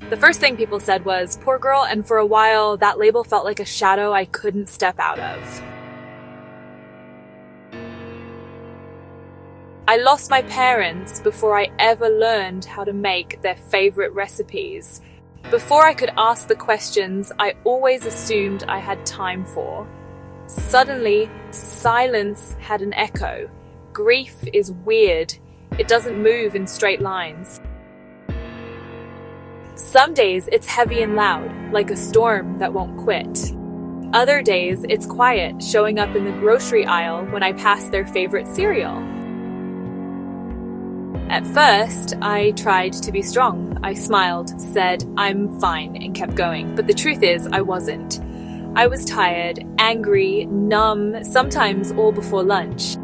The first thing people said was, "Poor girl," and for a while, that label felt like a shadow I couldn't step out of. I lost my parents before I ever learned how to make their favorite recipes. Before I could ask the questions I always assumed I had time for. Suddenly, silence had an echo. Grief is weird. It doesn't move in straight lines. Some days it's heavy and loud, like a storm that won't quit. Other days it's quiet, showing up in the grocery aisle when I pass their favorite cereal. At first, I tried to be strong. I smiled, said, "I'm fine," and kept going. But the truth is, I wasn't. I was tired, angry, numb, sometimes all before lunch.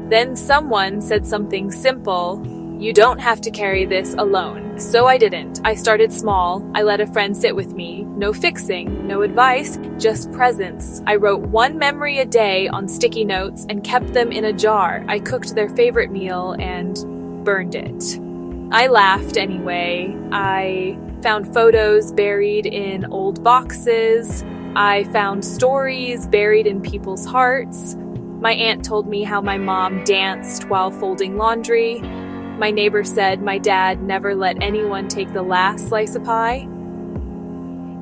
Then someone said something simple: "You don't have to carry this alone." So I didn't. I started small. I let a friend sit with me. No fixing, no advice, just presence. I wrote one memory a day on sticky notes and kept them in a jar. I cooked their favorite meal and burned it. I laughed anyway. I found photos buried in old boxes. I found stories buried in people's hearts. My aunt told me how my mom danced while folding laundry. My neighbor said my dad never let anyone take the last slice of pie.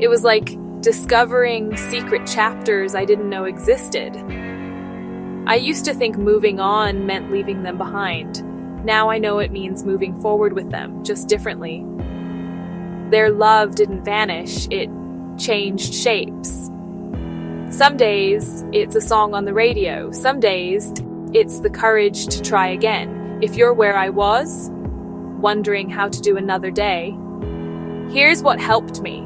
It was like discovering secret chapters I didn't know existed. I used to think moving on meant leaving them behind. Now I know it means moving forward with them, just differently. Their love didn't vanish, it changed shapes. Some days, it's a song on the radio. Some days, it's the courage to try again. If you're where I was, wondering how to do another day, here's what helped me.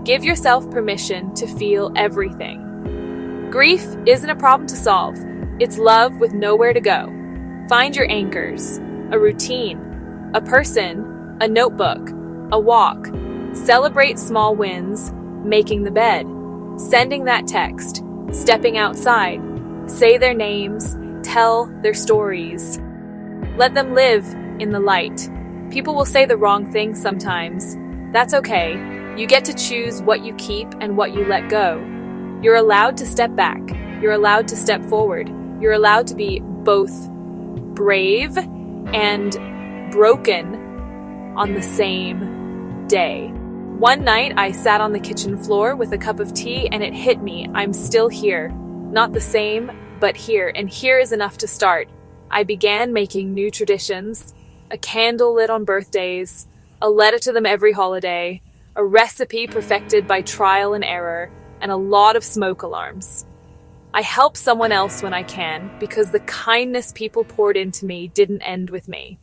Give yourself permission to feel everything. Grief isn't a problem to solve. It's love with nowhere to go. Find your anchors, a routine, a person, a notebook, a walk. Celebrate small wins, making the bed, sending that text, stepping outside. Say their names, tell their stories. Let them live in the light. People will say the wrong thing sometimes. That's okay. You get to choose what you keep and what you let go. You're allowed to step back. You're allowed to step forward. You're allowed to be both brave and broken on the same day. One night, I sat on the kitchen floor with a cup of tea and it hit me. I'm still here. Not the same, but here. And here is enough to start. I began making new traditions, a candle lit on birthdays, a letter to them every holiday, a recipe perfected by trial and error, and a lot of smoke alarms. I help someone else when I can, because the kindness people poured into me didn't end with me.